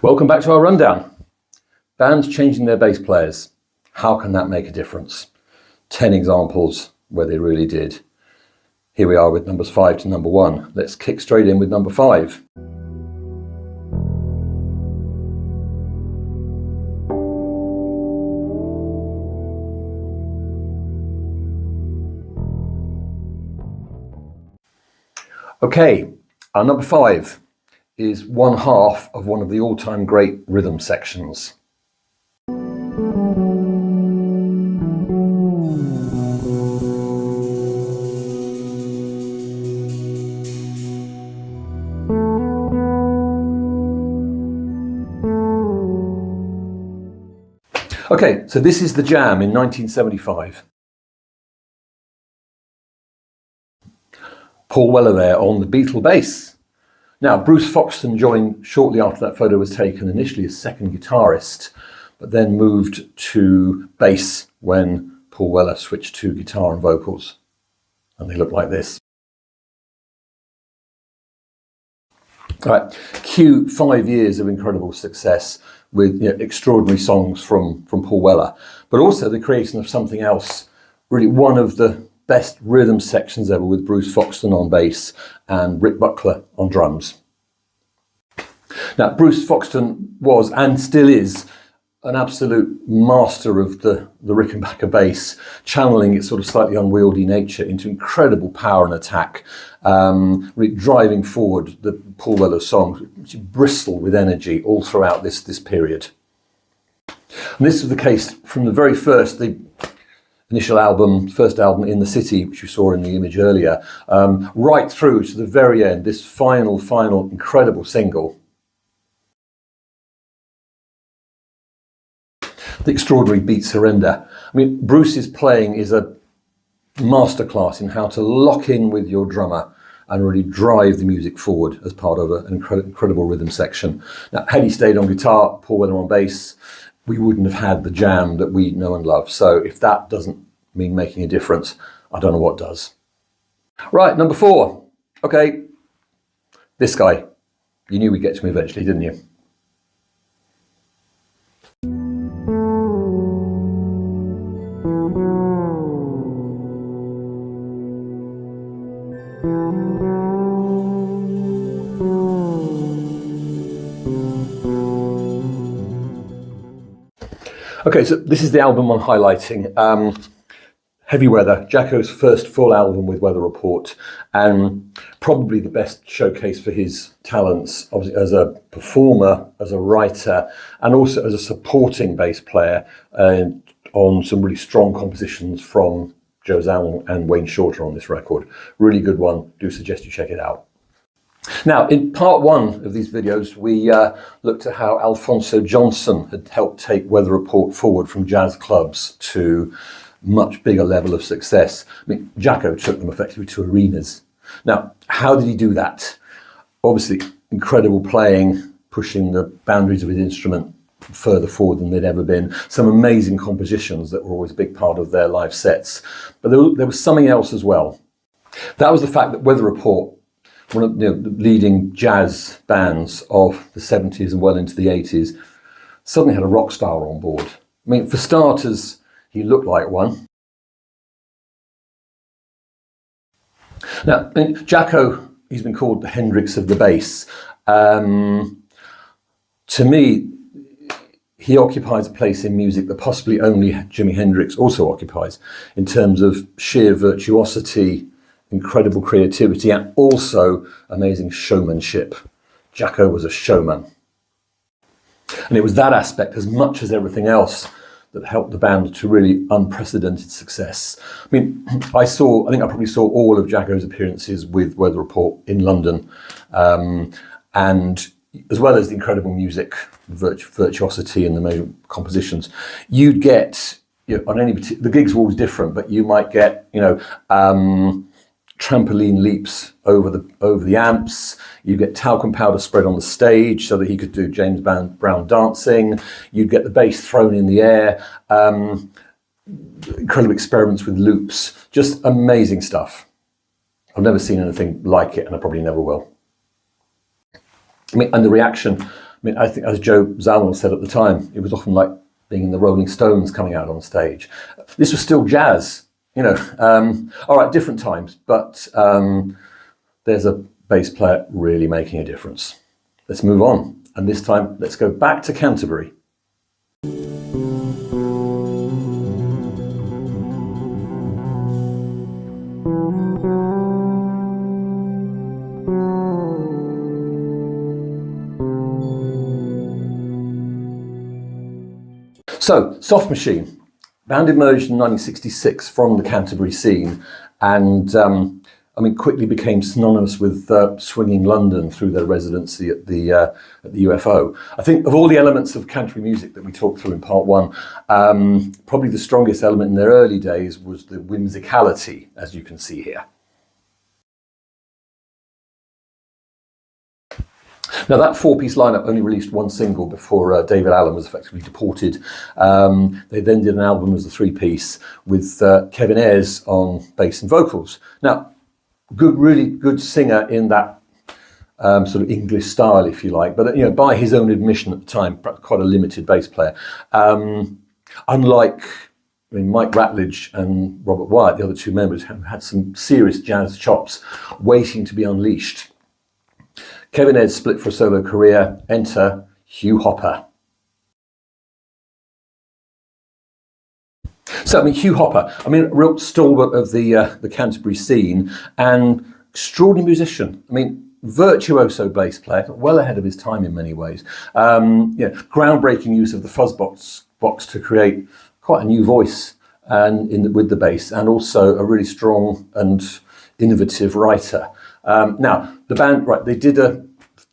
Welcome back to our rundown. Bands changing their bass players. How can that make a difference? 10 examples where they really did. Here we are with numbers 5 to number 1. Let's kick straight in with number 5. Okay, our number 5 is one half of one of the all-time great rhythm sections. Okay, so this is the Jam in 1975. Paul Weller there on the Beatle bass. Now, Bruce Foxton joined shortly after that photo was taken, initially as second guitarist, but then moved to bass when Paul Weller switched to guitar and vocals. And they look like this. All right, cue 5 years of incredible success with extraordinary songs from Paul Weller, but also the creation of something else, really one of the best rhythm sections ever, with Bruce Foxton on bass and Rick Buckler on drums. Now, Bruce Foxton was and still is an absolute master of the Rickenbacker bass, channeling its sort of slightly unwieldy nature into incredible power and attack, really driving forward the Paul Weller songs, which bristle with energy all throughout this period. And this was the case from the very first, the initial album, first album, In the City, which you saw in the image earlier, right through to the very end, this final incredible single. The extraordinary Beat Surrender. I mean, Bruce's playing is a masterclass in how to lock in with your drummer and really drive the music forward as part of an incredible rhythm section. Now, had he stayed on guitar, Paul Weller on bass, we wouldn't have had the Jam that we know and love. So if that doesn't mean making a difference, I don't know what does. Right, number 4. Okay, this guy. You knew we'd get to him eventually, didn't you? Okay, so this is the album I'm highlighting. Heavy Weather, Jacko's first full album with Weather Report, and probably the best showcase for his talents as a performer, as a writer, and also as a supporting bass player on some really strong compositions from Joe Zawinul and Wayne Shorter on this record. Really good one. Do suggest you check it out. Now, in part 1 of these videos, we looked at how Alphonso Johnson had helped take Weather Report forward from jazz clubs to much bigger level of success. I mean, Jacko took them effectively to arenas. Now, how did he do that? Obviously, incredible playing, pushing the boundaries of his instrument further forward than they'd ever been. Some amazing compositions that were always a big part of their live sets. But there was something else as well. That was the fact that Weather Report, one of the leading jazz bands of the 70s and well into the 80s, suddenly had a rock star on board. I mean, for starters, he looked like one. Now, Jacko, he's been called the Hendrix of the bass. To me, he occupies a place in music that possibly only Jimi Hendrix also occupies, in terms of sheer virtuosity, incredible creativity, and also amazing showmanship. Jacko was a showman. And it was that aspect, as much as everything else, that helped the band to really unprecedented success. I mean, I think I probably saw all of Jacko's appearances with Weather Report in London, and as well as the incredible music, virtuosity and the major compositions, you'd get, on any the gigs were always different, but you might get, trampoline leaps over the amps. You get talcum powder spread on the stage so that he could do James Brown dancing. You'd get the bass thrown in the air. Incredible experiments with loops. Just amazing stuff. I've never seen anything like it, and I probably never will. I mean, and the reaction mean, I think, as Joe Zawinul said at the time, it was often like being in the Rolling Stones coming out on stage. This was still jazz, you know. All right, different times, but there's a bass player really making a difference. Let's move on, and this time let's go back to Canterbury. So, Soft Machine. Band emerged in 1966 from the Canterbury scene, and quickly became synonymous with swinging London through their residency at the UFO. I think of all the elements of Canterbury music that we talked through in part one, probably the strongest element in their early days was the whimsicality, as you can see here. Now, that four-piece lineup only released one single before David Allen was effectively deported. They then did an album as a three-piece with Kevin Ayres on bass and vocals. Now, really good singer in that sort of English style, if you like, but by his own admission at the time, quite a limited bass player. Unlike Mike Ratledge and Robert Wyatt, the other two members, had some serious jazz chops waiting to be unleashed. Kevin Ayres split for a solo career. Enter Hugh Hopper. So, Hugh Hopper, a real stalwart of the Canterbury scene and extraordinary musician. Virtuoso bass player, well ahead of his time in many ways. Groundbreaking use of the fuzz box to create quite a new voice with the bass, and also a really strong and innovative writer. Now, the band, they did the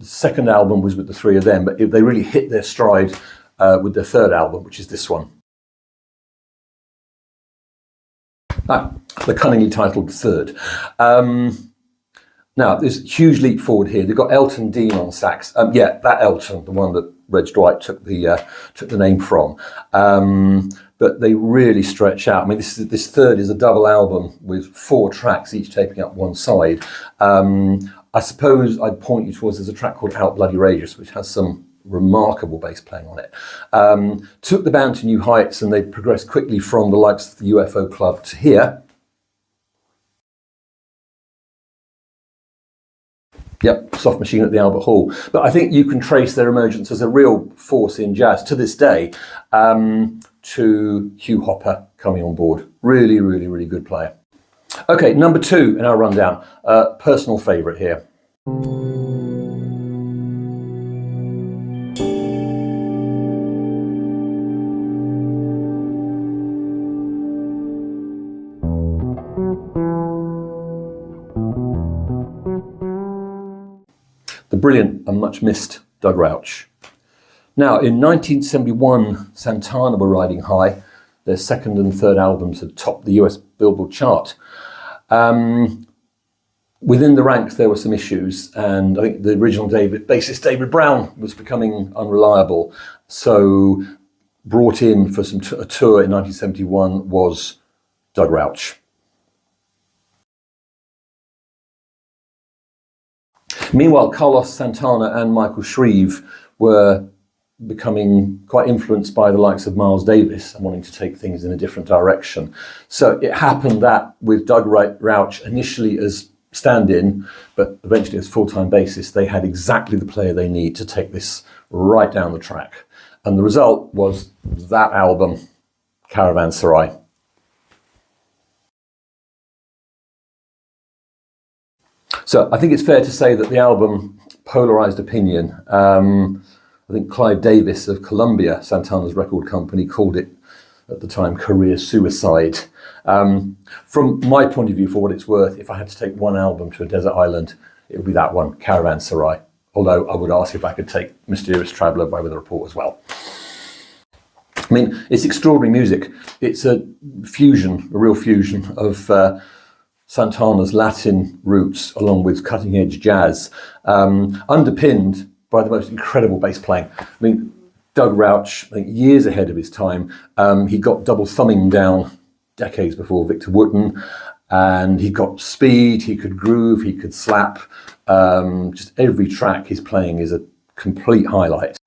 second album was with the three of them, but they really hit their stride with their third album, which is this one. The cunningly titled Third. Now, there's a huge leap forward here. They've got Elton Dean on sax. That Elton, the one that Reg Dwight took the name from. But they really stretch out. This third is a double album with 4 tracks, each taking up one side. I suppose I'd point you towards, there's a track called Out Bloody Rageous, which has some remarkable bass playing on it. Took the band to new heights, and they progressed quickly from the likes of the UFO Club to here. Yep, Soft Machine at the Albert Hall. But I think you can trace their emergence as a real force in jazz to this day to Hugh Hopper coming on board. Really, really, really good player. Okay, number 2 in our rundown. Personal favourite here. The brilliant and much missed Doug Rauch. Now, in 1971, Santana were riding high. Their second and third albums had topped the US Billboard chart. Within the ranks, there were some issues, and I think the original bassist David Brown was becoming unreliable. So, brought in for a tour in 1971 was Doug Rauch. Meanwhile, Carlos Santana and Michael Shreve were becoming quite influenced by the likes of Miles Davis and wanting to take things in a different direction. So it happened that with Doug Rauch initially as stand-in, but eventually as full-time bassist, they had exactly the player they need to take this right down the track. And the result was that album, Caravanserai. So I think it's fair to say that the album polarised opinion. I think Clive Davis of Columbia, Santana's record company, called it at the time career suicide. From my point of view, for what it's worth, if I had to take one album to a desert island, it would be that one, Caravanserai. Although I would ask if I could take Mysterious Traveller by Weather Report as well. It's extraordinary music. It's a fusion, a real fusion of Santana's Latin roots along with cutting-edge jazz, underpinned by the most incredible bass playing. Doug Rauch, I think years ahead of his time, he got double thumbing down decades before Victor Wooten, and he got speed, he could groove, he could slap. Just every track he's playing is a complete highlight.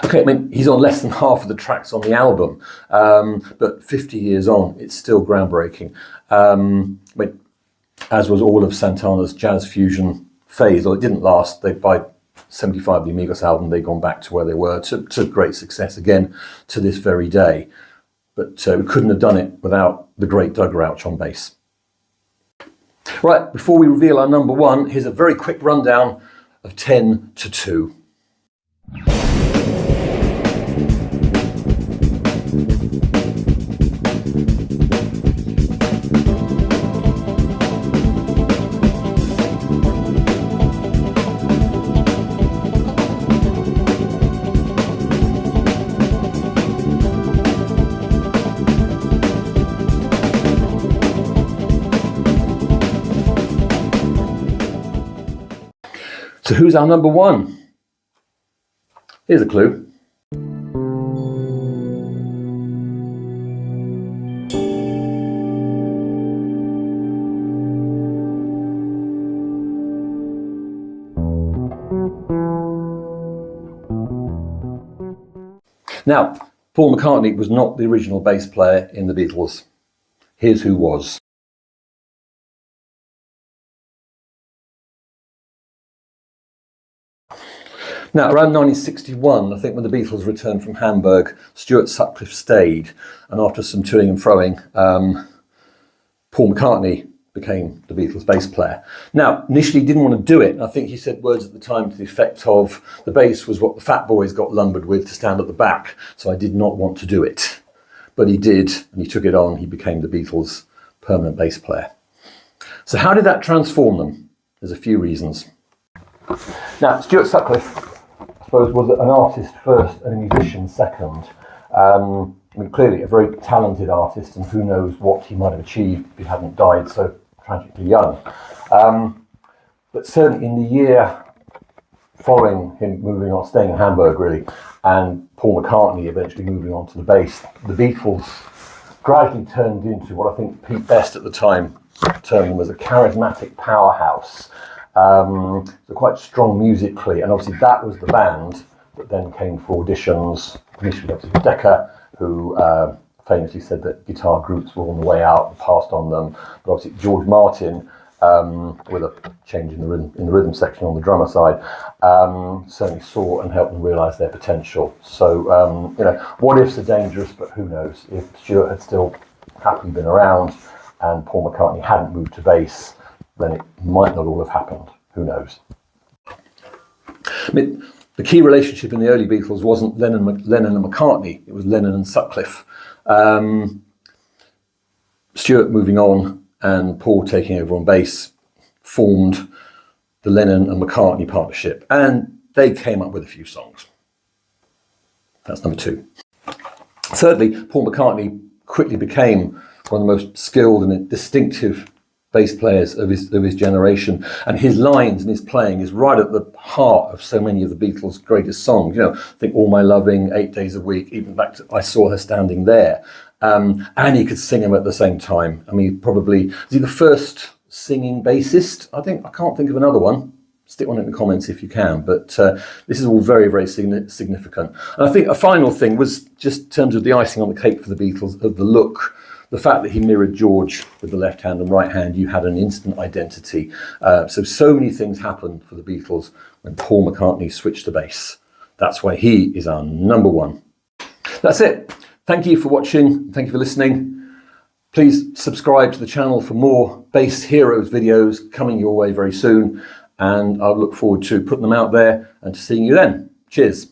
Okay, I mean, he's on less than half of the tracks on the album, but 50 years on, it's still groundbreaking. I mean, as was all of Santana's jazz fusion phase, or it didn't last. By 75, the Amigos album, they'd gone back to where they were, to great success again to this very day. But we couldn't have done it without the great Doug Rauch on bass. Right, before we reveal our number one, here's a very quick rundown of 10 to 2. So who's our number one? Here's a clue. Now, Paul McCartney was not the original bass player in the Beatles. Here's who was. Now, around 1961, I think when the Beatles returned from Hamburg, Stuart Sutcliffe stayed, and after some toing and froing, Paul McCartney became the Beatles bass player. Now, initially he didn't want to do it, and I think he said words at the time to the effect of, the bass was what the fat boys got lumbered with to stand at the back, so I did not want to do it. But he did, and he took it on, he became the Beatles' permanent bass player. So how did that transform them? There's a few reasons. Now, Stuart Sutcliffe, I suppose, was an artist first and a musician second. I mean, clearly a very talented artist, and who knows what he might have achieved if he hadn't died so tragically young. But certainly in the year following him moving on, staying in Hamburg really, and Paul McCartney eventually moving on to the bass, the Beatles gradually turned into what I think Pete Best at the time termed them as a charismatic powerhouse. So quite strong musically, and obviously that was the band that then came for auditions. Initially obviously Decca, who famously said that guitar groups were on the way out and passed on them, but obviously George Martin, with a change in the rhythm section on the drummer side, certainly saw and helped them realise their potential. So you know, what ifs are dangerous, but who knows? If Stuart had still happily been around and Paul McCartney hadn't moved to bass, then it might not all have happened. Who knows? I mean, the key relationship in the early Beatles wasn't Lennon and McCartney, it was Lennon and Sutcliffe. Stuart moving on and Paul taking over on bass formed the Lennon and McCartney partnership, and they came up with a few songs. That's number two. Thirdly, Paul McCartney quickly became one of the most skilled and distinctive bass players of his generation, and his lines and his playing is right at the heart of so many of the Beatles' greatest songs. You know, I think All My Loving, 8 Days a Week, even back to I Saw Her Standing There, and he could sing them at the same time. I mean, is he the first singing bassist? I can't think of another one. Stick one in the comments if you can, but this is all very, very significant. And I think a final thing was just in terms of the icing on the cake for the Beatles, of the look. The fact that he mirrored George with the left hand and right hand, you had an instant identity. So many things happened for the Beatles when Paul McCartney switched to bass. That's why he is our number one. That's it. Thank you for watching. Thank you for listening. Please subscribe to the channel for more Bass Heroes videos coming your way very soon. And I'll look forward to putting them out there and to seeing you then. Cheers.